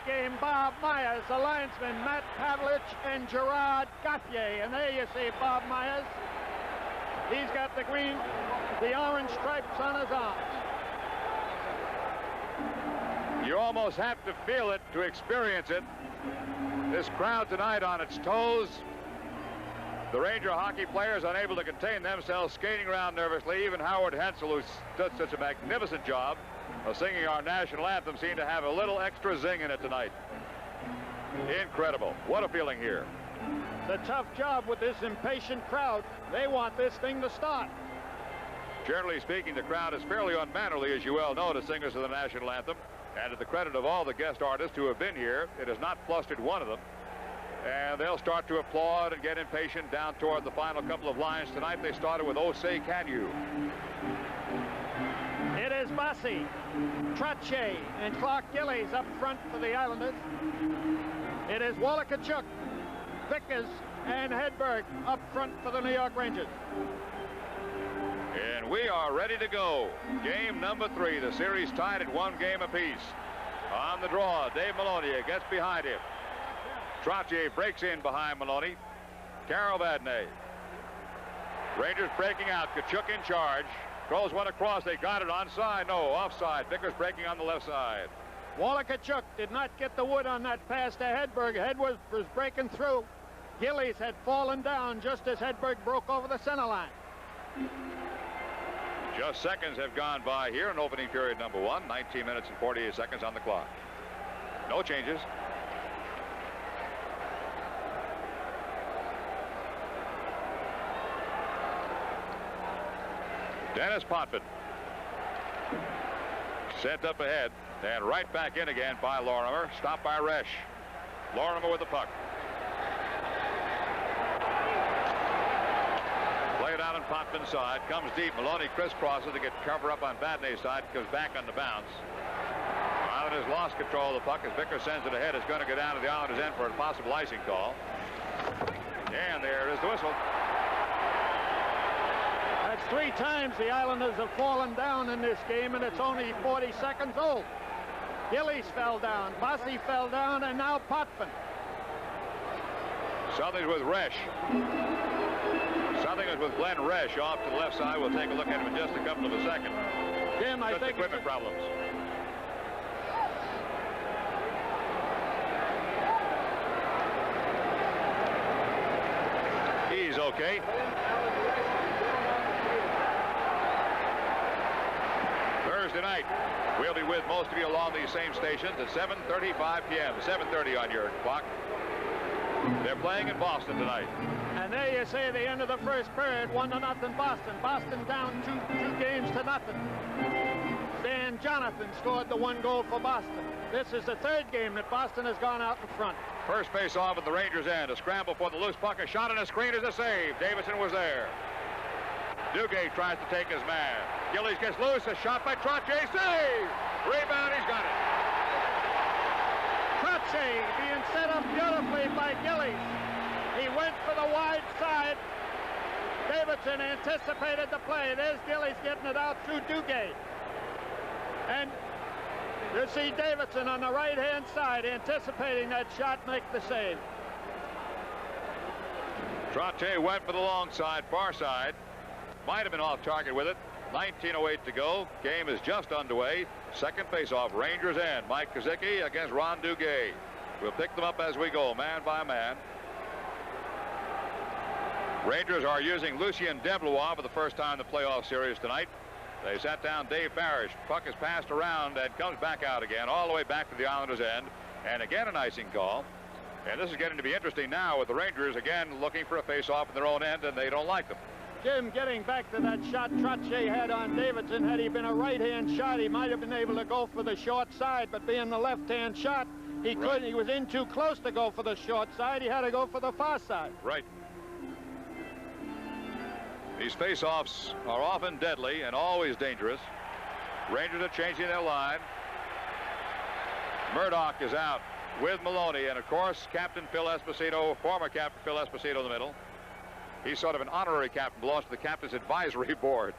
game, Bob Myers, the linesman, Matt Pavlich, and Gerard Gauthier. And there you see Bob Myers. He's got the orange stripes on his arms. You almost have to feel it to experience it. This crowd tonight on its toes. The Ranger hockey players unable to contain themselves, skating around nervously. Even Howard Hensel, who does such a magnificent job of singing our national anthem, seemed to have a little extra zing in it tonight. Incredible. What a feeling here. It's a tough job with this impatient crowd. They want this thing to start. Generally speaking, the crowd is fairly unmannerly, as you well know, to singers of the national anthem. And to the credit of all the guest artists who have been here, it has not flustered one of them. And they'll start to applaud and get impatient down toward the final couple of lines. Tonight they started with "Oh Say Can You." It is Bossy, Trottier, and Clark Gillies up front for the Islanders. It is Wallachachuk, Vickers, and Hedberg up front for the New York Rangers. And we are ready to go. Game number 3. The series tied at 1 game apiece. On the draw, Dave Maloney gets behind him. Trottier breaks in behind Maloney. Carol Vadnais. Rangers breaking out. Kachuk in charge. Throws one across. They got it onside. No, offside. Vickers breaking on the left side. Wallachachuk did not get the wood on that pass to Hedberg. Hedberg was breaking through. Gillies had fallen down just as Hedberg broke over the center line. Just seconds have gone by here in opening period number 1. 19 minutes and 48 seconds on the clock. No changes. Dennis Potvin sent up ahead and right back in again by Lorimer. Stopped by Resch. Lorimer with the puck. Played out on Potvin's side. Comes deep. Maloney crisscrosses to get cover up on Vadnais' side. Goes back on the bounce. Islanders lost control of the puck as Vickers sends it ahead. It's going to go down to the Islanders' end for a possible icing call. And there is the whistle. That's 3 times the Islanders have fallen down in this game, and it's only 40 seconds old. Gillies fell down, Bossy fell down, and now Potvin. Something's with Resch. Something is with Glenn Resch off to the left side. We'll take a look at him in just a couple of a second. Jim, I think equipment problems. He's okay. Thursday night, we'll be with most of you along these same stations at 7:35 p.m. 7:30 on your clock. They're playing in Boston tonight. And there you see the end of the first period, 1-0 Boston. Boston down 2 games to nothing. Dan Jonathan scored the 1 goal for Boston. This is the 3rd game that Boston has gone out in front. First face off at the Rangers' end. A scramble for the loose puck. A shot and a screen is a save. Davidson was there. Duguay tries to take his man. Gillies gets loose. A shot by Trottier. Save! Rebound. He's got it. Trottier being set up beautifully by Gillies. He went for the wide side. Davidson anticipated the play. There's Gillies getting it out through Duguay. And you see Davidson on the right-hand side anticipating that shot, make the save. Trottier went for the long side, far side. Might have been off target with it. 19:08 to go. Game is just underway. Second face-off, Rangers end. Mike Kazicki against Ron Duguay. We'll pick them up as we go, man by man. Rangers are using Lucien Deblois for the first time in the playoff series tonight. They sat down Dave Parrish. Puck is passed around and comes back out again, all the way back to the Islanders' end. And again, an icing call. And this is getting to be interesting now with the Rangers again looking for a face-off in their own end, and they don't like them. Jim, getting back to that shot Trottier had on Davidson, had he been a right-hand shot, he might have been able to go for the short side, but being the left-hand shot, he couldn't. He was in too close to go for the short side. He had to go for the far side. Right. These face-offs are often deadly and always dangerous. Rangers are changing their line. Murdoch is out with Maloney, and of course, Captain Phil Esposito, former Captain Phil Esposito in the middle. He's sort of an honorary captain, belongs to the Captain's Advisory Board.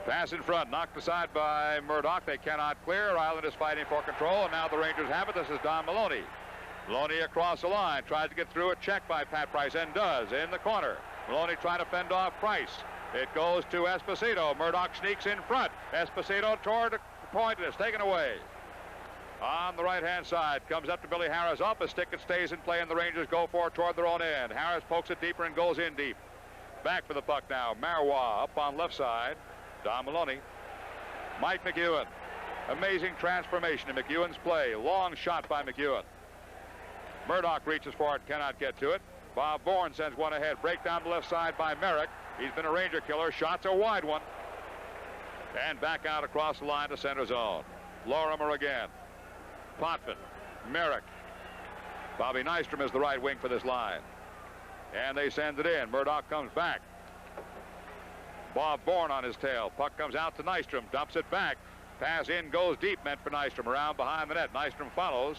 Pass in front, knocked aside by Murdoch. They cannot clear. Ireland is fighting for control, and now the Rangers have it. This is Don Maloney. Maloney across the line, tries to get through a check by Pat Price, and does in the corner. Maloney trying to fend off Price. It goes to Esposito. Murdoch sneaks in front. Esposito toward the point, and it's taken away. On the right-hand side, comes up to Billy Harris. Off a stick, it stays in play, and the Rangers go for it toward their own end. Harris pokes it deeper and goes in deep. Back for the puck now. Marois up on left side. Don Maloney. Mike McEwen. Amazing transformation in McEwen's play. Long shot by McEwen. Murdoch reaches for it, cannot get to it. Bob Bourne sends one ahead. Break down the left side by Merrick. He's been a Ranger killer. Shot's a wide one. And back out across the line to center zone. Lorimer again. Potvin. Merrick. Bobby Nystrom is the right wing for this line. And they send it in. Murdoch comes back. Bob Bourne on his tail. Puck comes out to Nystrom. Dumps it back. Pass in goes deep, meant for Nystrom. Around behind the net. Nystrom follows.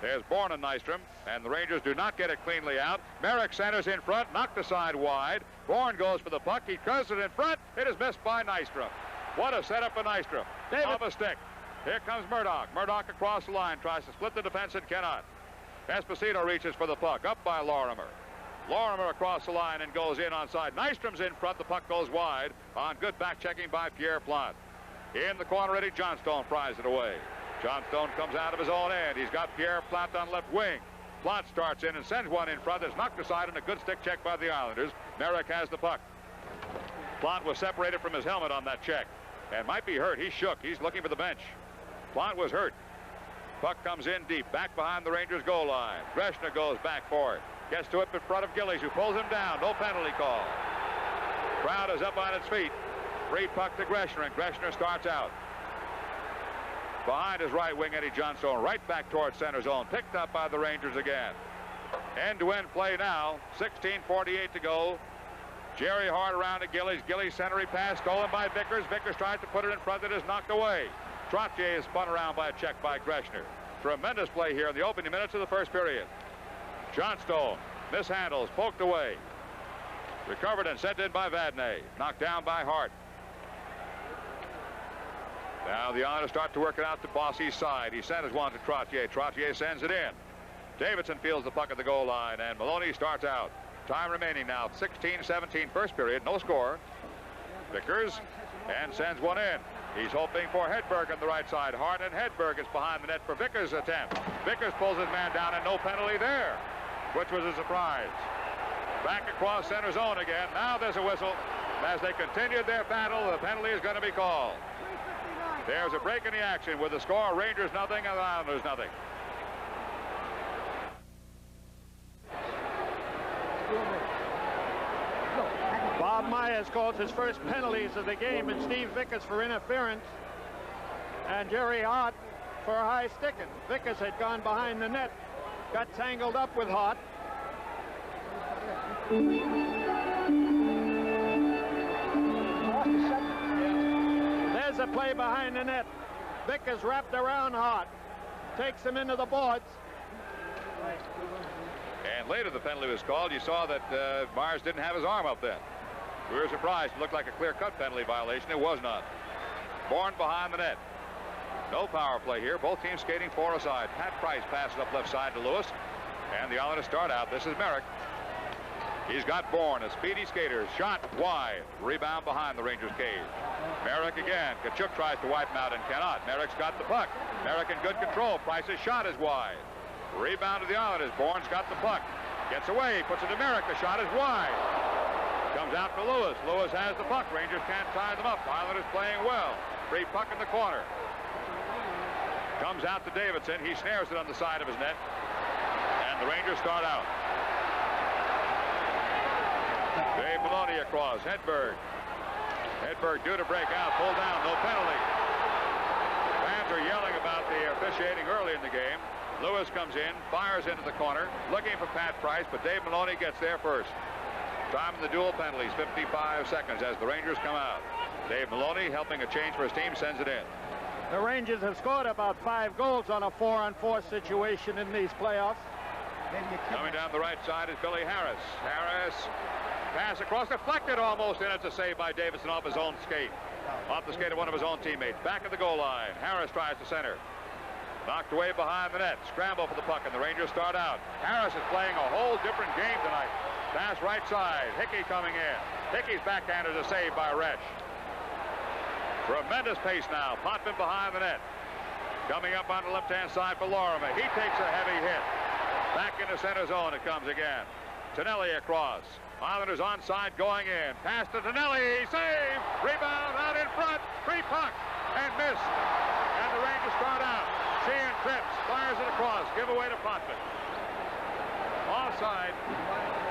There's Bourne and Nystrom. And the Rangers do not get it cleanly out. Merrick centers in front. Knocked aside wide. Bourne goes for the puck. He curls it in front. It is missed by Nystrom. What a setup for Nystrom. Off a stick. Here comes Murdoch. Murdoch across the line. Tries to split the defense and cannot. Esposito reaches for the puck. Up by Lorimer. Lorimer across the line and goes in onside. Nystrom's in front. The puck goes wide on good back checking by Pierre Plante. In the corner, Eddie Johnstone pries it away. Johnstone comes out of his own end. He's got Pierre Plante on left wing. Plante starts in and sends one in front. That's knocked aside and a good stick check by the Islanders. Merrick has the puck. Plante was separated from his helmet on that check and might be hurt. He's shook. He's looking for the bench. Plante was hurt. Puck comes in deep, back behind the Rangers goal line. Greshner goes back for it. Gets to it in front of Gillies, who pulls him down. No penalty call. Crowd is up on its feet. Free puck to Greshner, and Greshner starts out. Behind his right wing, Eddie Johnstone, right back towards center zone. Picked up by the Rangers again. End-to-end play now. 16:48 to go. Jerry Hart around to Gillies. Gillies centering pass stolen by Vickers. Vickers tries to put it in front. It is knocked away. Trottier is spun around by a check by Greshner. Tremendous play here in the opening minutes of the first period. Johnstone mishandles, poked away. Recovered and sent in by Vadnais. Knocked down by Hart. Now the Islanders start to work it out to Bossy's side. He sends one to Trottier. Trottier sends it in. Davidson fields the puck at the goal line, and Maloney starts out. Time remaining now, 16-17 first period. No score. Vickers and sends one in. He's hoping for Hedberg on the right side. Hart and Hedberg is behind the net for Vickers' attempt. Vickers pulls his man down and no penalty there, which was a surprise. Back across center zone again. Now there's a whistle. As they continued their battle, the penalty is going to be called. There's a break in the action with the score Rangers nothing and the Islanders nothing. Bob Myers calls his first penalties of the game, and Steve Vickers for interference, and Jerry Hart for high sticking. Vickers had gone behind the net, got tangled up with Hart. There's a play behind the net. Vickers wrapped around Hart, takes him into the boards. And later the penalty was called. You saw that Myers didn't have his arm up then. We were surprised. It looked like a clear-cut penalty violation. It was not. Bourne behind the net. No power play here. Both teams skating four aside. Pat Price passes up left side to Lewis. And the Islanders start out. This is Merrick. He's got Bourne, a speedy skater. Shot wide. Rebound behind the Rangers' cage. Merrick again. Kachuk tries to wipe him out and cannot. Merrick's got the puck. Merrick in good control. Price's shot is wide. Rebound to the Islanders. Bourne's got the puck. Gets away. Puts it to Merrick. The shot is wide. Comes out to Lewis. Lewis has the puck. Rangers can't tie them up. Islanders playing well. Free puck in the corner. Comes out to Davidson. He snares it on the side of his net. And the Rangers start out. Dave Maloney across. Hedberg. Hedberg due to break out. Pulled down. No penalty. Fans are yelling about the officiating early in the game. Lewis comes in. Fires into the corner. Looking for Pat Price, but Dave Maloney gets there first. Time in the dual penalties, 55 seconds as the Rangers come out. Dave Maloney, helping a change for his team, sends it in. The Rangers have scored about 5 goals on a 4-on-4 situation in these playoffs. Coming down the right side is Billy Harris. Harris, pass across, deflected almost in. It's a save by Davidson off his own skate. Off the skate of one of his own teammates. Back at the goal line. Harris tries to center. Knocked away behind the net. Scramble for the puck, and the Rangers start out. Harris is playing a whole different game tonight. Pass right side. Hickey coming in. Hickey's backhand is a save by Resch. Tremendous pace now. Potvin behind the net. Coming up on the left-hand side for Lorimer. He takes a heavy hit. Back into center zone it comes again. Tonelli across. Islanders onside going in. Pass to Tonelli. Save. Rebound out in front. Free puck. And missed. And the Rangers start out. Sheehan trips. Fires it across. Give away to Potvin. Offside.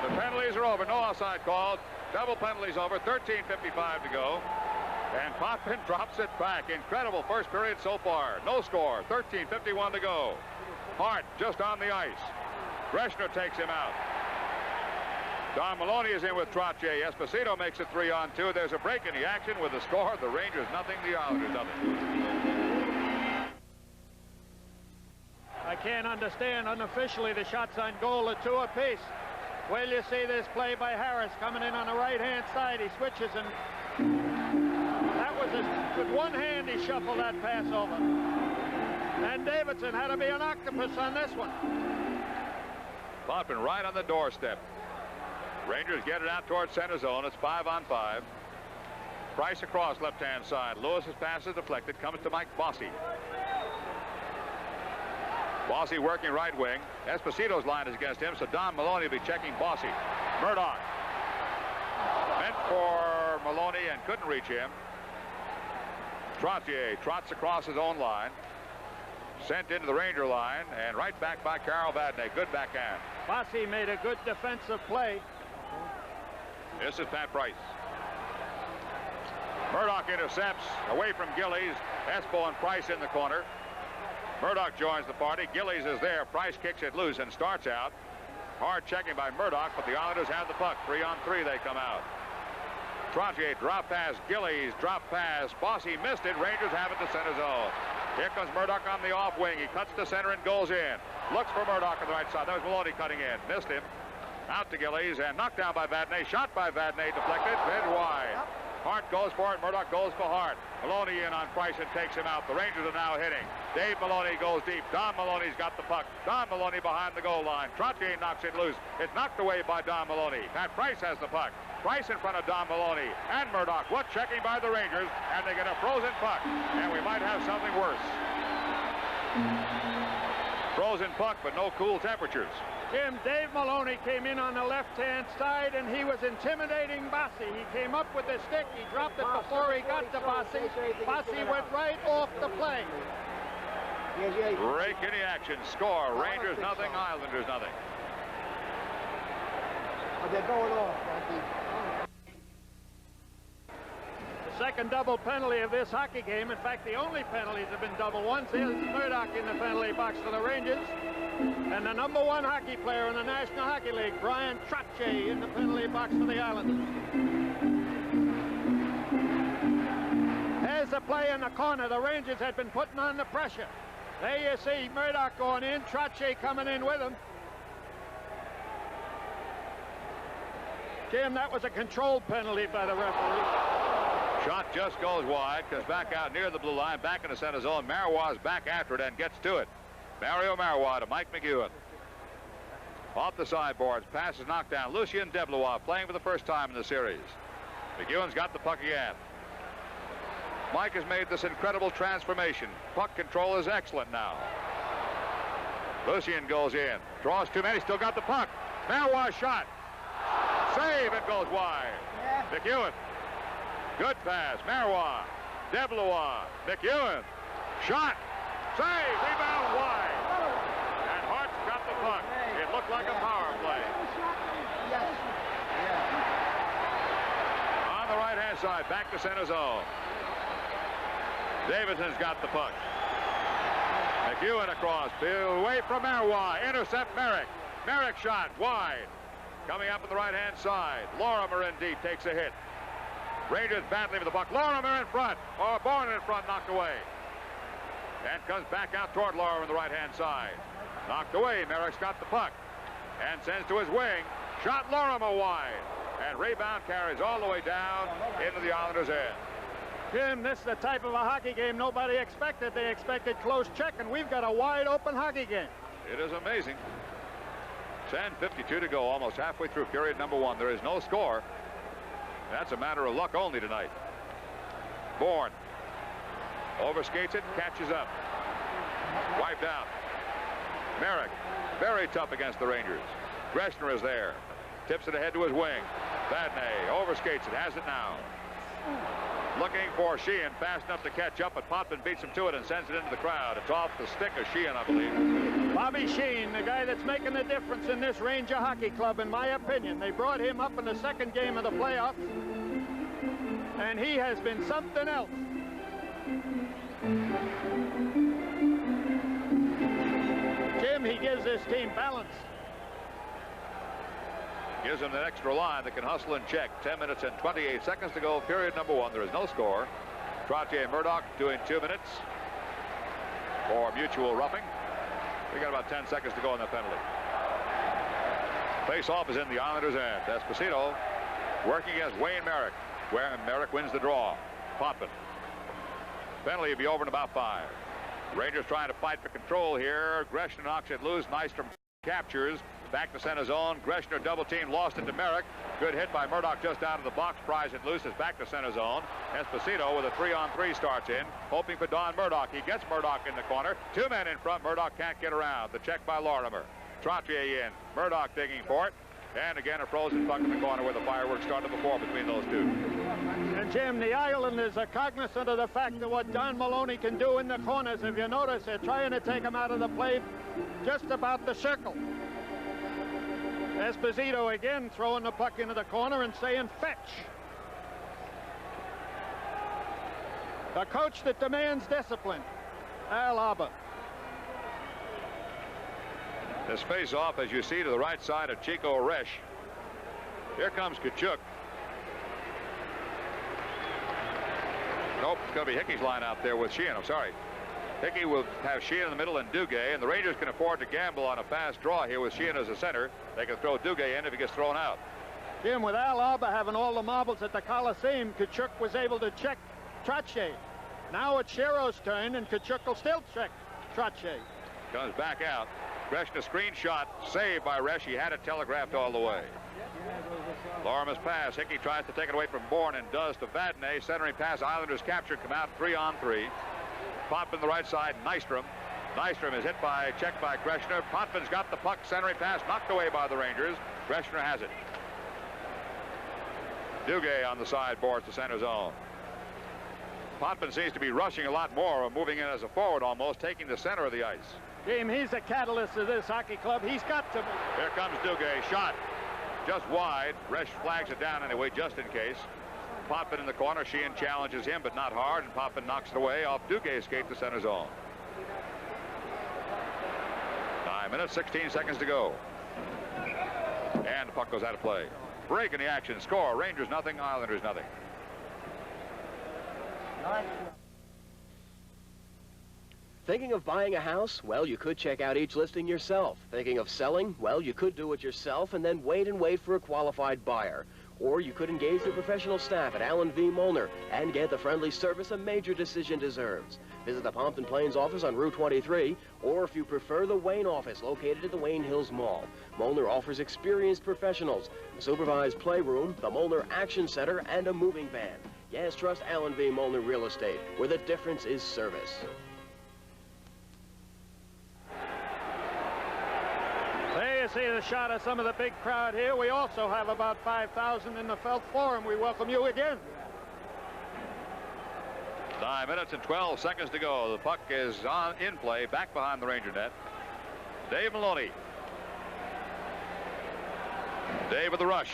The penalties are over. No offside called. Double penalties over. 13:55 to go. And Potvin drops it back. Incredible first period so far. No score. 13:51 to go. Hart just on the ice. Greshner takes him out. Don Maloney is in with Trottier. Esposito makes it 3-on-2. There's a break in the action with the score. The Rangers nothing, the Islanders nothing. I can't understand. Unofficially, the shots on goal are 2 apiece. Well, you see this play by Harris coming in on the right-hand side. He switches, and that was with one hand he shuffled that pass over. And Davidson had to be an octopus on this one. Potvin right on the doorstep. Rangers get it out towards center zone. It's 5-on-5. Price across left-hand side. Lewis's pass is deflected. Comes to Mike Bossy. Bossy working right wing. Esposito's line is against him, so Don Maloney will be checking Bossy. Murdoch. Meant for Maloney and couldn't reach him. Trottier trots across his own line. Sent into the Ranger line and right back by Carl Vadnais. Good backhand. Bossy made a good defensive play. This is Pat Price. Murdoch intercepts away from Gillies. Espo and Price in the corner. Murdoch joins the party. Gillies is there. Price kicks it loose and starts out. Hard checking by Murdoch, but the Islanders have the puck. 3-on-3 they come out. Trottier drop pass. Gillies drop pass. Bossy missed it. Rangers have it to center zone. Here comes Murdoch on the off wing. He cuts to center and goes in. Looks for Murdoch on the right side. That was Maloney cutting in. Missed him. Out to Gillies and knocked down by Vadnais. Shot by Vadnais. Deflected. Mid wide. Hart goes for it. Murdoch goes for Hart. Maloney in on Price and takes him out. The Rangers are now hitting. Dave Maloney goes deep. Don Maloney's got the puck. Don Maloney behind the goal line. Trottier knocks it loose. It's knocked away by Don Maloney. Pat Price has the puck. Price in front of Don Maloney and Murdoch. What checking by the Rangers, and they get a frozen puck. And we might have something worse. Frozen puck, but no cool temperatures. Jim, Dave Maloney came in on the left-hand side, and he was intimidating Bossy. He came up with the stick. He dropped it before he got to Bossy. Bossy went right off the play. Break in the action. Score. Rangers nothing, Islanders nothing. They're going off. The second double penalty of this hockey game. In fact, the only penalties have been double ones. Here's Murdoch in the penalty box for the Rangers. And the #1 hockey player in the National Hockey League, Brian Trottier, in the penalty box for the Islanders. There's the play in the corner. The Rangers had been putting on the pressure. There you see Murdoch going in, Trottier coming in with him. Jim, that was a controlled penalty by the referee. Shot just goes wide, comes back out near the blue line, back in the center zone. Marois back after it and gets to it. Mario Marois to Mike McEwen. Off the sideboards, pass is knocked down. Lucien Deblois playing for the first time in the series. McEwen's got the puck again. Mike has made this incredible transformation. Puck control is excellent now. Lucien goes in, draws too many, still got the puck. Marois shot. Save, it goes wide. McEwen. Good pass. Marois. Deblois. McEwen. Shot. Save. Rebound wide. And Hart's got the puck. It looked like a power play. On the right-hand side, back to center zone. Davidson's got the puck. McEwen across. Away from Marois. Intercept Merrick. Merrick shot wide. Coming up on the right-hand side. Lorimer in deep, takes a hit. Rangers battling for the puck. Lorimer in front. Or Bourne in front, knocked away. And comes back out toward Lorimer on the right-hand side. Knocked away. Merrick's got the puck. And sends to his wing. Shot Lorimer wide. And rebound carries all the way down into the Islanders' end. Jim, this is the type of a hockey game nobody expected. They expected close check, and we've got a wide open hockey game. It is amazing. 10:52 to go, almost halfway through period number 1. There is no score. That's a matter of luck only tonight. Bourne overskates it, catches up. Wiped out. Merrick, very tough against the Rangers. Greshner is there. Tips it ahead to his wing. Vadnais overskates it, has it now. Looking for Sheehan, fast enough to catch up, but Potvin beats him to it and sends it into the crowd. It's off the stick of Sheehan, I believe. Bobby Sheehan, the guy that's making the difference in this Ranger hockey club, in my opinion. They brought him up in the second game of the playoffs, and he has been something else. Jim, he gives this team balance. Gives them that extra line that can hustle and check. 10 minutes and 28 seconds to go, period number 1. There is no score. Trottier and Murdoch doing 2 minutes for mutual roughing. We got about 10 seconds to go on the penalty. Face-off is in the Islanders' end. Esposito working against Wayne Merrick, where Merrick wins the draw. Potvin. Penalty will be over in about 5. Rangers trying to fight for control here. Greshner knocks it loose. Nystrom captures. Back to center zone. Greshner double team, lost it to Merrick. Good hit by Murdoch just out of the box. Pries it loose. It's back to center zone. Esposito with a 3-on-3 starts in, hoping for Don Murdoch. He gets Murdoch in the corner. 2 men in front. Murdoch can't get around. The check by Lorimer. Trottier in. Murdoch digging for it. And again, a frozen puck in the corner where the fireworks started before between those two. And Jim, the Islanders are cognizant of the fact that what Don Maloney can do in the corners. If you notice, they're trying to take him out of the play just about the circle. Esposito again throwing the puck into the corner and saying fetch. The coach that demands discipline, Al Arbour. This face-off, as you see, to the right side of Chico Resch. Here comes Tkachuk. Nope, it's going to be Hickey's line out there with Sheehan. I'm sorry. Hickey will have Sheehan in the middle and Duguay, and the Rangers can afford to gamble on a fast draw here with Sheehan as a center. They can throw Duguay in if he gets thrown out. Jim, with Al Arbour having all the marbles at the Coliseum, Tkachuk was able to check Trottier. Now it's Shero's turn, and Tkachuk will still check Trottier. Comes back out. Greshner screen shot, saved by Resch. He had it telegraphed all the way. Lorimer's pass. Hickey tries to take it away from Bourne and does to Vadnais. Centering pass. Islanders captured. Come out 3-on-3. Potvin the right side. Nystrom. Nystrom is checked by Greshner. Potvin's got the puck. Centering pass knocked away by the Rangers. Greshner has it. Duguay on the sideboards to center zone. Potvin seems to be rushing a lot more, or moving in as a forward almost, taking the center of the ice. Jim, he's the catalyst of this hockey club. He's got to. Here comes Duguay. Shot just wide. Resch flags it down anyway, just in case. Potvin in the corner. Sheehan challenges him, but not hard, and Potvin knocks it away off Duguay's skate to center zone. 9 minutes, 16 seconds to go. And the puck goes out of play. Break in the action. Score. Rangers nothing. Islanders nothing. Thinking of buying a house? Well, you could check out each listing yourself. Thinking of selling? Well, you could do it yourself and then wait for a qualified buyer. Or you could engage the professional staff at Allen V. Molnar and get the friendly service a major decision deserves. Visit the Pompton Plains office on Route 23, or if you prefer, the Wayne office located at the Wayne Hills Mall. Molnar offers experienced professionals, a supervised playroom, the Molnar Action Center, and a moving van. Yes, trust Allen V. Molnar Real Estate, where the difference is service. There you see the shot of some of the big crowd here. We also have about 5,000 in the Felt Forum. We welcome you again. 9 minutes and 12 seconds to go. The puck is in play, back behind the Ranger net. Dave Maloney. Dave with the rush,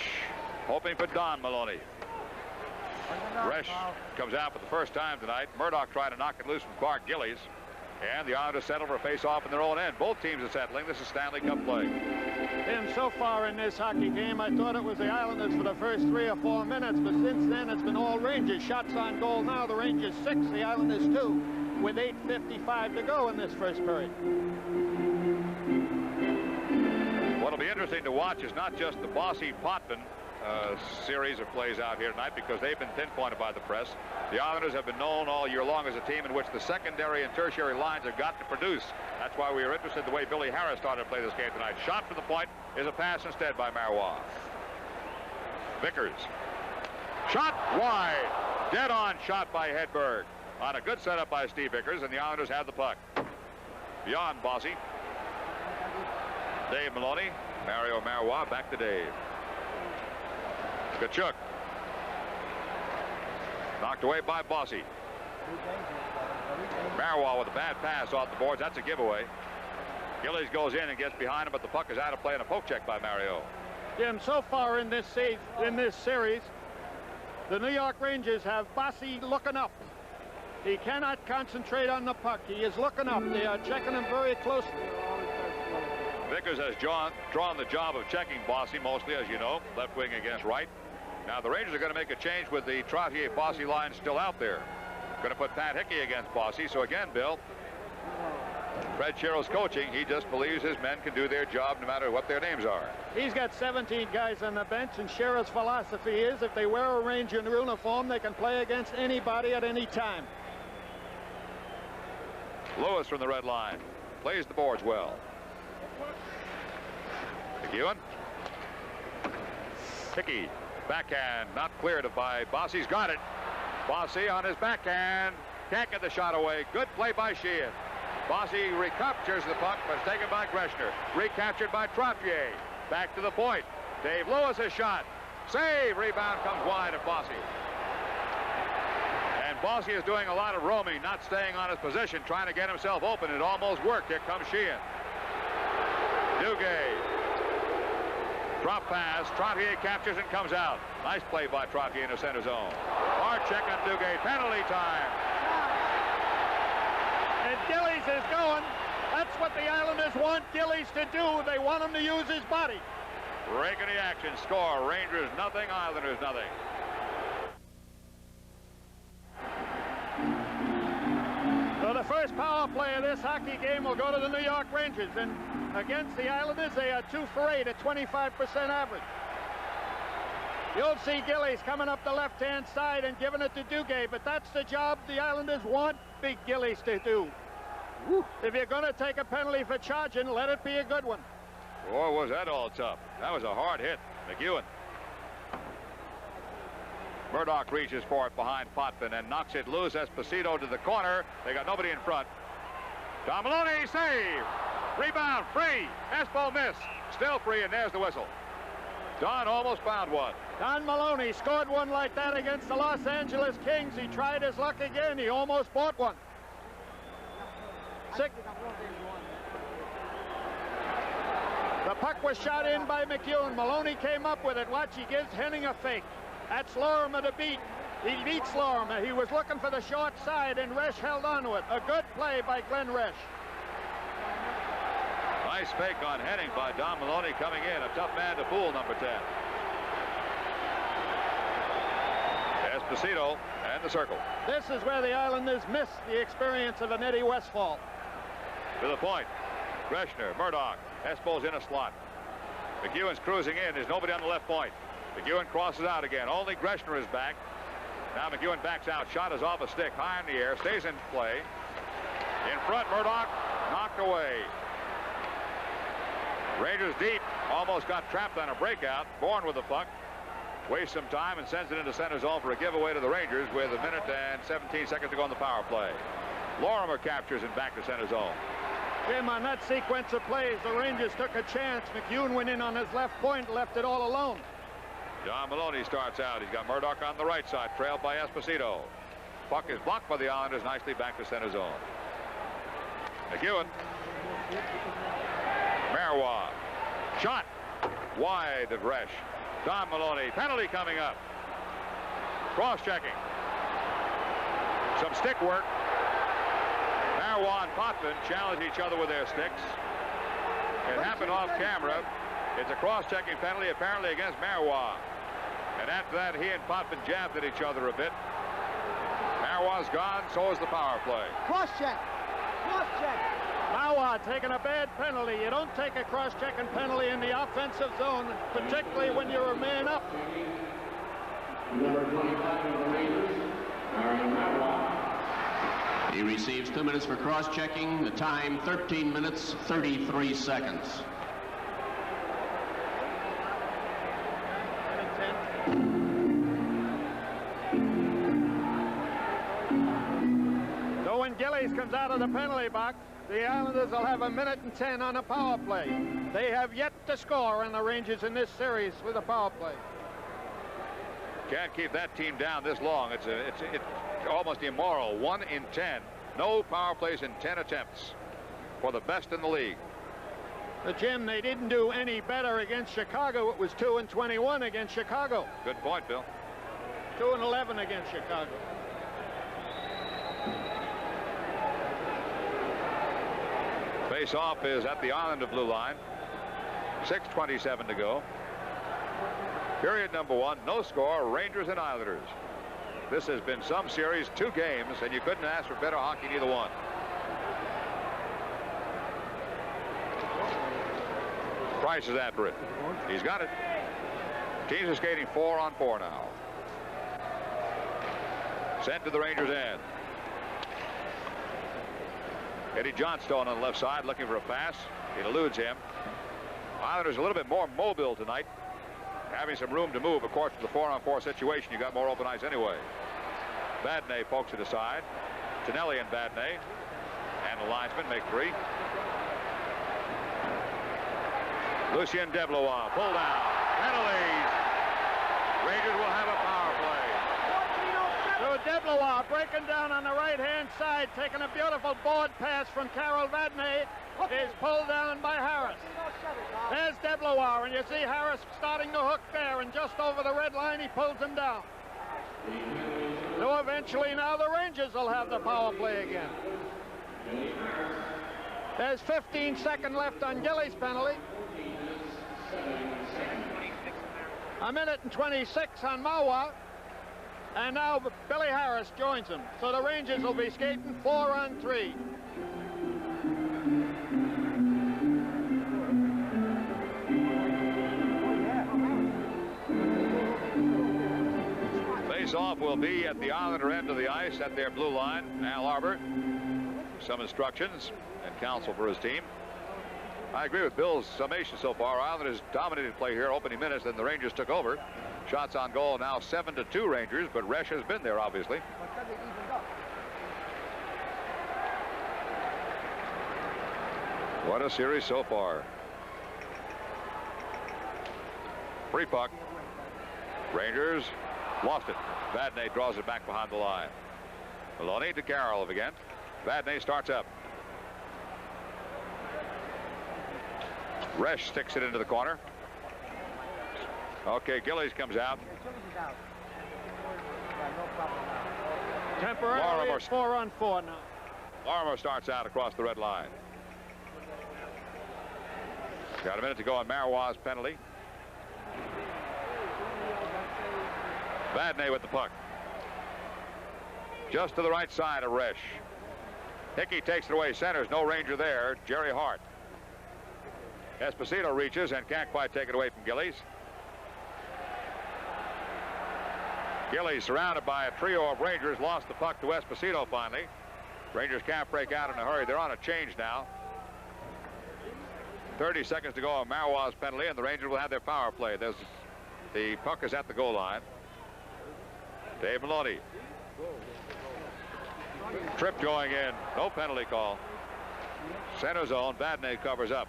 hoping for Don Maloney. Resch comes out for the first time tonight. Murdoch tried to knock it loose from Clark Gillies. And the Islanders settle for a face-off in their own end. Both teams are settling. This is Stanley Cup play. And so far in this hockey game, I thought it was the Islanders for the first 3 or 4 minutes, but since then it's been all Rangers. Shots on goal now. The Rangers 6, the Islanders 2, with 8:55 to go in this first period. What'll be interesting to watch is not just the bossy Potvin, series of plays out here tonight because they've been pinpointed by the press. The Islanders have been known all year long as a team in which the secondary and tertiary lines have got to produce. That's why we are interested in the way Billy Harris started to play this game tonight. Shot from the point is a pass instead by Marois. Vickers. Shot wide. Dead on shot by Hedberg. On a good setup by Steve Vickers, and the Islanders have the puck. Beyond Bossy. Dave Maloney. Mario Marois back to Dave. Tkachuk. Knocked away by Bossy. Marois with a bad pass off the boards. That's a giveaway. Gillies goes in and gets behind him, but the puck is out of play and a poke check by Mario. Jim, so far in this series, the New York Rangers have Bossy looking up. He cannot concentrate on the puck. He is looking up. They are checking him very closely. Vickers has drawn the job of checking Bossy mostly, as you know, left wing against right. Now the Rangers are going to make a change with the Trottier-Bossy line still out there. Going to put Pat Hickey against Bossy. So again, Bill, Fred Sherrill's coaching. He just believes his men can do their job no matter what their names are. He's got 17 guys on the bench, and Sherrill's philosophy is if they wear a Ranger uniform, they can play against anybody at any time. Lewis from the red line plays the boards well. McEwen. Hickey. Backhand not cleared by Bossy's got it. Bossy on his backhand. Can't get the shot away. Good play by Sheehan. Bossy recaptures the puck, but it's taken by Greshner. Recaptured by Trottier. Back to the point. Dave Lewis's shot. Save. Rebound comes wide of Bossy. And Bossy is doing a lot of roaming, not staying on his position, trying to get himself open. It almost worked. Here comes Sheehan. Duguay. Drop pass. Trottier captures and comes out. Nice play by Trottier in the center zone. Hard check on Duguay. Penalty time. And Gillies is going. That's what the Islanders want Gillies to do. They want him to use his body. Break in the action. Score. Rangers nothing. Islanders nothing. So the first power play of this hockey game will go to the New York Rangers. And against the Islanders, they are 2 for 8 at 25% average. You'll see Gillies coming up the left-hand side and giving it to Duguay, but that's the job the Islanders want Big Gillies to do. Woo. If you're going to take a penalty for charging, let it be a good one. Boy, was that all tough. That was a hard hit. McEwen. Murdoch reaches for it behind Potvin and knocks it loose. Esposito to the corner. They got nobody in front. Don Maloney, save. Rebound, free. Espo missed. Still free, and there's the whistle. Don almost found one. Don Maloney scored one like that against the Los Angeles Kings. He tried his luck again. He almost bought one. The puck was shot in by McEwen. Maloney came up with it. Watch, he gives Henning a fake. That's Lorimer to beat. He beats Lorimer. He was looking for the short side, and Resch held on to it. A good play by Glenn Resch. Nice fake on Henning by Don Maloney coming in. A tough man to fool, number 10. Esposito and the circle. This is where the Islanders missed the experience of an Eddie Westfall. To the point. Greshner, Murdoch. Espo's in a slot. McEwen's cruising in. There's nobody on the left point. McEwen crosses out again. Only Greshner is back. Now McEwen backs out. Shot is off a stick. High in the air. Stays in play. In front, Murdoch. Knocked away. Rangers deep. Almost got trapped on a breakout. Bourne with the puck. Wastes some time and sends it into center zone for a giveaway to the Rangers with 1 minute and 17 seconds to go on the power play. Lorimer captures and back to center zone. Jim, on that sequence of plays, the Rangers took a chance. McEwen went in on his left point, left it all alone. Don Maloney starts out. He's got Murdoch on the right side, trailed by Esposito. Puck is blocked by the Islanders, nicely back to center zone. McEwen. Marois. Shot. Wide of Resch. Don Maloney. Penalty coming up. Cross-checking. Some stick work. Marois and Potvin challenge each other with their sticks. It happened off camera. It's a cross-checking penalty apparently against Marois. And after that, he and Potvin jabbed at each other a bit. Marois gone, so is the power play. Cross-check. Cross-check. Mawa taking a bad penalty. You don't take a cross-checking penalty in the offensive zone, particularly when you're a man up. Number 25 of the Rangers, he receives 2 minutes for cross-checking. The time, 13 minutes, 33 seconds. So when Gillies comes out of the penalty box, the Islanders will have 1:10 on a power play. They have yet to score on the Rangers in this series with a power play. Can't keep that team down this long. It's almost immoral. 1 in 10. No power plays in 10 attempts for the best in the league. Jim, they didn't do any better against Chicago. It was 2 and 21 against Chicago. Good point, Bill. 2 and 11 against Chicago. Face-off is at the Islander blue line. 6:27 to go. Period number 1. No score. Rangers and Islanders. This has been some series, 2 games, and you couldn't ask for better hockey in either one. Price is after it. He's got it. Teams are skating 4-on-4 now. Sent to the Rangers' end. Eddie Johnstone on the left side looking for a pass. It eludes him. Islanders a little bit more mobile tonight. Having some room to move. Of course, with the 4-on-4 situation, you got more open ice anyway. Badney pokes it aside. Tonelli and Badney. And the linesmen make 3. Lucien Deblois pulled down. Penalties. Rangers will have a power play. So Deblois breaking down on the right-hand side, taking a beautiful board pass from Carol Vadney, is pulled down by Harris. There's Deblois, and you see Harris starting to hook there, and just over the red line, he pulls him down. So eventually now the Rangers will have the power play again. There's 15 seconds left on Gillies' penalty. 1:26 on Mawa. And now Billy Harris joins him. So the Rangers will be skating 4-on-3. Face-off will be at the Islander end of the ice at their blue line. Al Arbor, some instructions and counsel for his team. I agree with Bill's summation so far. Islanders dominated play here opening minutes, then the Rangers took over. Shots on goal now 7-2 Rangers, but Resch has been there obviously. What a series so far. Free puck. Rangers lost it. Vadney draws it back behind the line. Maloney to Karolov again. Vadney starts up. Resch sticks it into the corner. Okay, Gillies comes out. Temporarily 4-on-4 now. Larimer starts out across the red line. Got a minute to go on Marois' penalty. Vadney with the puck. Just to the right side of Resch. Hickey takes it away. Centers, no Ranger there. Jerry Hart. Esposito reaches and can't quite take it away from Gillies. Gillies, surrounded by a trio of Rangers, lost the puck to Esposito finally. Rangers can't break out in a hurry. They're on a change now. 30 seconds to go on Marois' penalty, and the Rangers will have their power play. The puck is at the goal line. Dave Maloney. Trip going in. No penalty call. Center zone. Vadney covers up.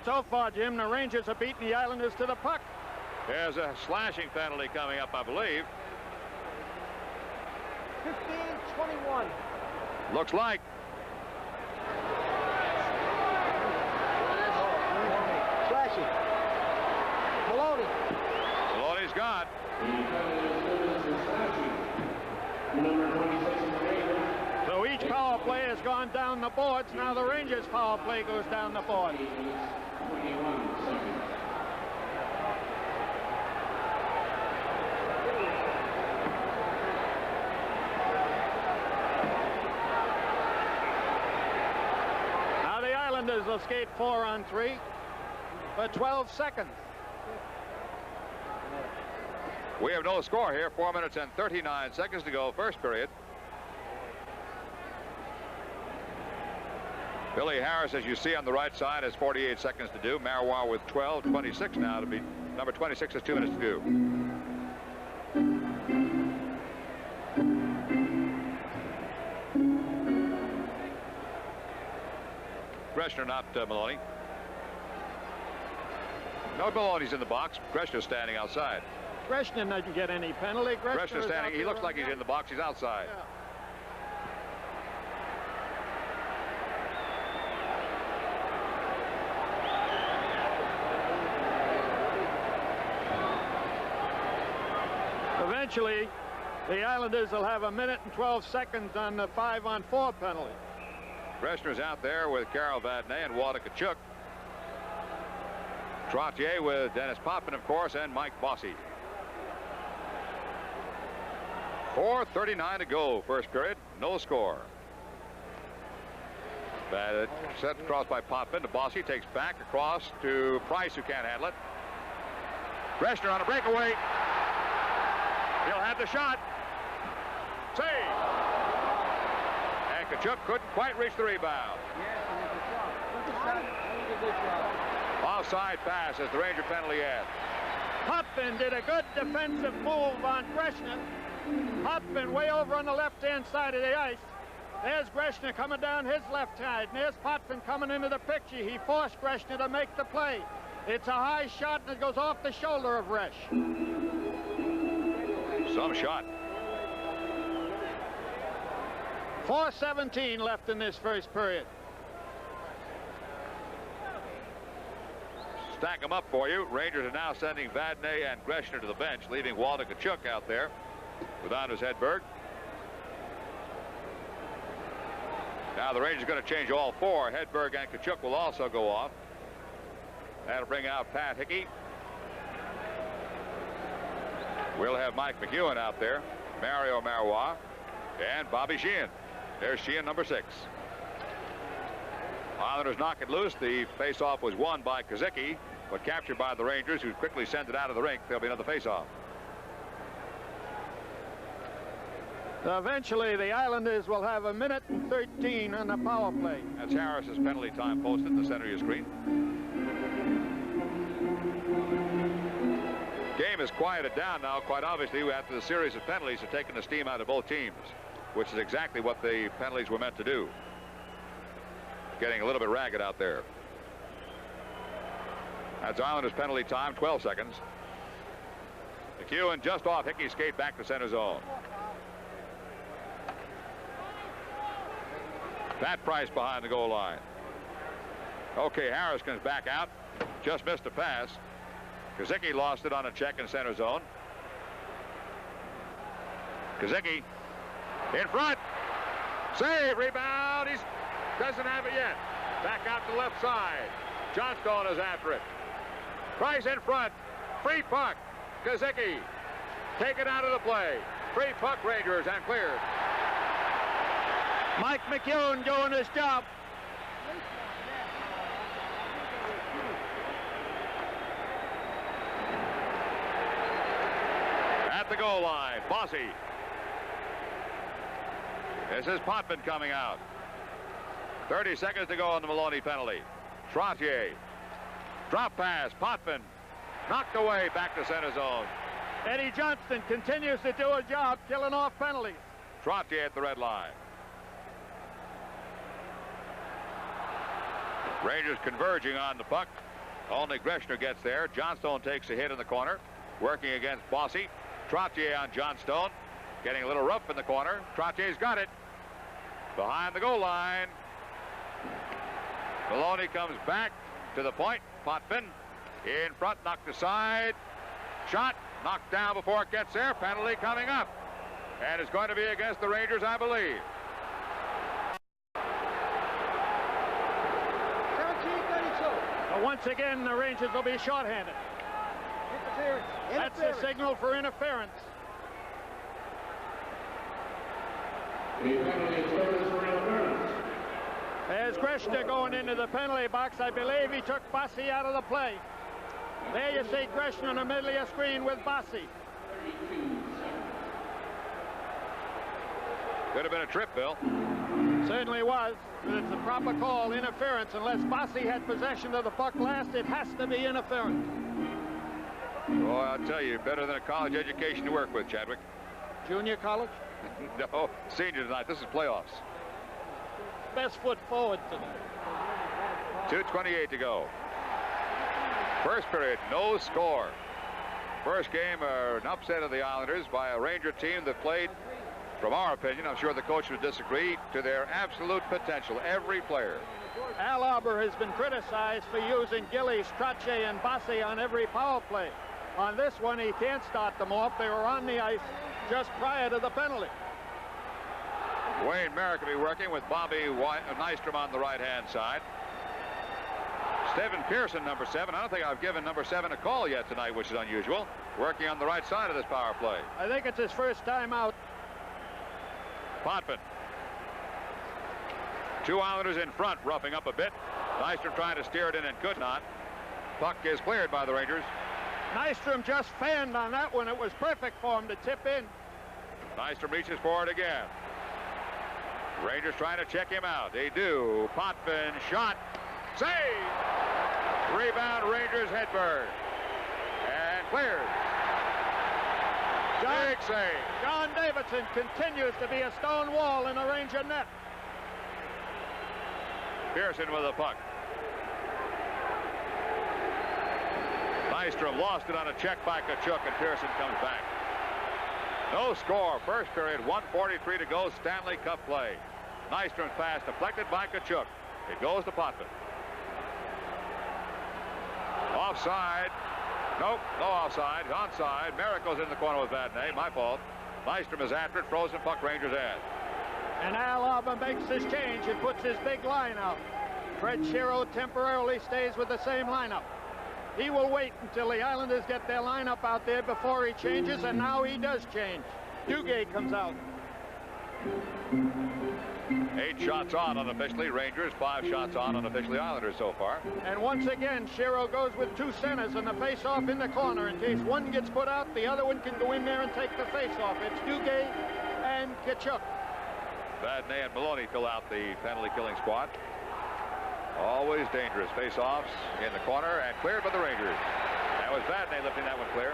So far, Jim, the Rangers are beating the Islanders to the puck. There's a slashing penalty coming up, I believe. 15-21. Looks like. Slashing. Maloney. Maloney's gone. So each power play has gone down the boards. Now the Rangers' power play goes down the board. Now the will skate 4-on-3 for 12 seconds. We have no score here. 4 minutes and 39 seconds to go, first period. Billy Harris, as you see on the right side, has 48 seconds to do. Marois with 12, 26 now to be. Number 26 has 2 minutes to do. Greshner, not Maloney. No, Maloney's in the box. Greshner's standing outside. Greshner didn't get any penalty. Greshner's standing. He looks like he's in the box. He's outside. Yeah. Eventually, the Islanders will have 1 minute and 12 seconds on the 5-on-4 penalty. Greshner's out there with Carol Vadnais and Walter Tkachuk. Trottier with Dennis Potvin, of course, and Mike Bossy. 4:39 to go, first period. No score. Set across by Potvin to Bossy. Takes back across to Price, who can't handle it. Greshner on a breakaway. He'll have the shot. Save. And Tkachuk couldn't quite reach the rebound. Offside pass as the Ranger penalty adds. Potvin did a good defensive move on Greshner. Potvin way over on the left-hand side of the ice. There's Greshner coming down his left side. And there's Potvin coming into the picture. He forced Greshner to make the play. It's a high shot, and it goes off the shoulder of Resch. Some shot. 4:17 left in this first period. Stack them up for you. Rangers are now sending Vadnais and Greshner to the bench, leaving Walter Tkachuk out there with Anders Hedberg. Now the Rangers are going to change all 4. Hedberg and Tkachuk will also go off. That'll bring out Pat Hickey. We'll have Mike McEwen out there, Mario Marois, and Bobby Sheehan. There's Sheehan, number 6. Islanders knock it loose. The faceoff was won by Kozicki, but captured by the Rangers, who quickly send it out of the rink. There'll be another faceoff. Eventually, the Islanders will have 1 minute and 13 on the power play. That's Harris's penalty time posted in the center of your screen. Game is quieted down now, quite obviously, after the series of penalties have taken the steam out of both teams, which is exactly what the penalties were meant to do. Getting a little bit ragged out there. That's Islanders penalty time, 12 seconds. McEwen just off Hickey's skate back to center zone. Pat Price behind the goal line. Okay, Harris comes back out. Just missed a pass. Kozicki lost it on a check in center zone. Kozicki in front. Save, rebound. He doesn't have it yet. Back out to the left side. Johnstone is after it. Price in front. Free puck. Kozicki taken out of the play. Free puck, Rangers, and cleared. Mike McEwen doing his job. At the goal line, Bossy. This is Potvin coming out. 30 seconds to go on the Maloney penalty. Trottier. Drop pass. Potvin knocked away back to center zone. Eddie Johnston continues to do a job killing off penalties. Trottier at the red line. Rangers converging on the puck. Only Greshner gets there. Johnstone takes a hit in the corner. Working against Bossy. Trottier on Johnstone. Getting a little rough in the corner. Trottier's got it. Behind the goal line. Maloney comes back to the point. Potvin in front, knocked aside. Shot knocked down before it gets there. Penalty coming up. And it's going to be against the Rangers, I believe. Once again, the Rangers will be shorthanded. That's a signal for interference. There's Greshner going into the penalty box. I believe he took Bossy out of the play. There you see Greshner in the middle of your screen with Bossy. Could have been a trip, Bill. Certainly was, but it's a proper call, interference. Unless Bossy had possession of the puck last, it has to be interference. Oh, I'll tell you, better than a college education to work with, Chadwick. Junior college? No, senior tonight. This is playoffs. Best foot forward tonight. 2:28 to go. First period, no score. First game, an upset of the Islanders by a Ranger team that played, from our opinion, I'm sure the coach would disagree, to their absolute potential, every player. Al Arbor has been criticized for using Gillies, Trottier, and Bossy on every power play. On this one, he can't start them off. They were on the ice just prior to the penalty. Wayne Merrick will be working with Bobby Nystrom on the right-hand side. Stephen Pearson, number 7. I don't think I've given number 7 a call yet tonight, which is unusual. Working on the right side of this power play. I think it's his first time out. Potvin. 2 Islanders in front, roughing up a bit. Nystrom trying to steer it in and could not. Puck is cleared by the Rangers. Nystrom just fanned on that one. It was perfect for him to tip in. Nystrom reaches for it again. Rangers trying to check him out. They do. Potvin shot. Save! Rebound, Rangers, Hedberg. And cleared. Big save. John Davidson continues to be a stone wall in the Ranger net. Pearson with the puck. Nystrom lost it on a check by Tkachuk, and Pearson comes back. No score. First period, 1:43 to go. Stanley Cup play. Nystrom's pass deflected by Tkachuk. It goes to Potvin. Offside. Nope, no offside. Onside. Merrick goes in the corner with Vadnais. My fault. Nystrom is after it. Frozen puck, Rangers add. And Al Arbor makes his change and puts his big line out. Fred Shero temporarily stays with the same lineup. He will wait until the Islanders get their lineup out there before he changes, and now he does change. Duguay comes out. 8 shots on unofficially. Rangers, 5 shots on unofficially. Islanders so far. And once again, Shero goes with 2 centers and the face-off in the corner. In case one gets put out, the other one can go in there and take the face-off. It's Duguay and Tkachuk. Vadnais and Maloney fill out the penalty-killing squad. Always dangerous. Face-offs in the corner and cleared by the Rangers. That was Vadnais lifting that one clear.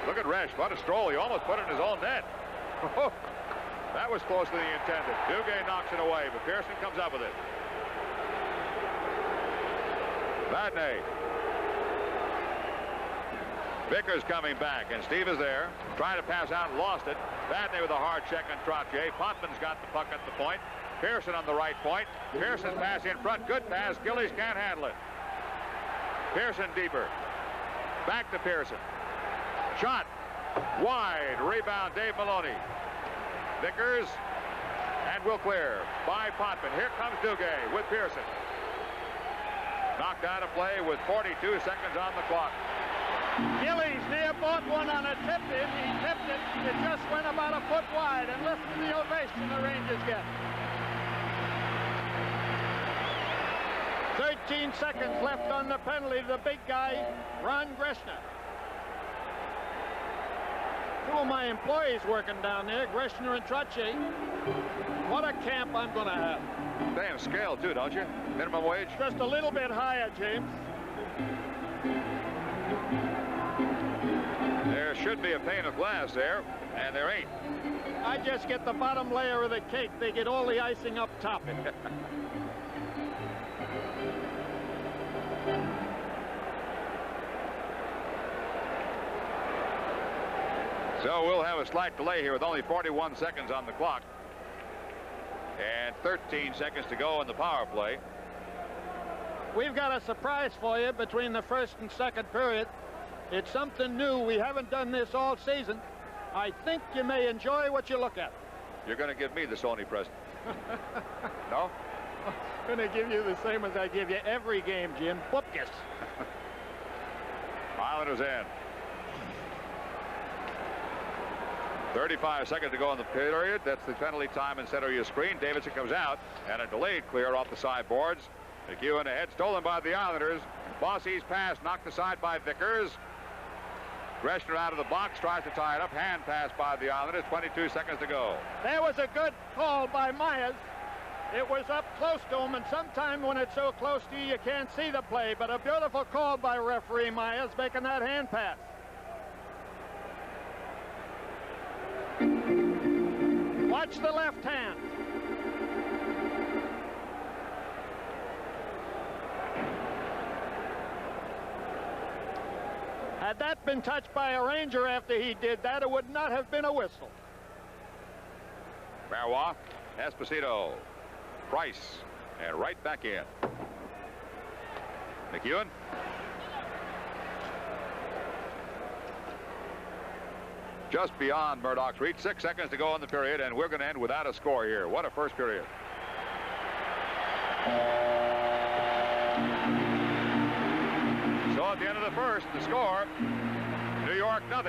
Look at Resch. What a stroll. He almost put it in his own net. That was closer than he intended. Duguay knocks it away, but Pearson comes up with it. Vadnais. Vickers coming back, and Steve is there. Trying to pass out and lost it. Vadnais with a hard check on Trottier. Potvin's got the puck at the point. Pearson on the right point. Pearson pass in front. Good pass. Gillies can't handle it. Pearson deeper. Back to Pearson. Shot. Wide. Rebound, Dave Maloney. Vickers. And will clear by Potvin. Here comes Duguay with Pearson. Knocked out of play with 42 seconds on the clock. Gillies near bought one on a tip-in. He tipped it. It just went about a foot wide. And listen to the ovation the Rangers get. 13 seconds left on the penalty to the big guy, Ron Greshner. 2 of my employees working down there, Greshner and Trottier. What a camp I'm going to have. Damn scale, too, don't you? Minimum wage? Just a little bit higher, James. There should be a pane of glass there, and there ain't. I just get the bottom layer of the cake. They get all the icing up top. So we'll have a slight delay here with only 41 seconds on the clock. And 13 seconds to go in the power play. We've got a surprise for you between the first and second period. It's something new. We haven't done this all season. I think you may enjoy what you look at. You're going to give me the Sony present. No? I'm going to give you the same as I give you every game, Jim. Bupkis. Islanders in. 35 seconds to go in the period. That's the penalty time in center of your screen. Davidson comes out, and a delayed clear off the sideboards. McEwen ahead, stolen by the Islanders. Bossy's pass knocked aside by Vickers. Greshner out of the box, tries to tie it up. Hand pass by the Islanders. 22 seconds to go. There was a good call by Myers. It was up close to him, and sometimes when it's so close to you, you can't see the play. But a beautiful call by referee Myers making that hand pass. Watch the left hand. Had that been touched by a Ranger after he did that, it would not have been a whistle. Marois, Esposito, Price, and right back in. McEwen. Just beyond Murdoch's reach. 6 seconds to go in the period, and we're going to end without a score here. What a first period. So at the end of the first, the score, New York 0.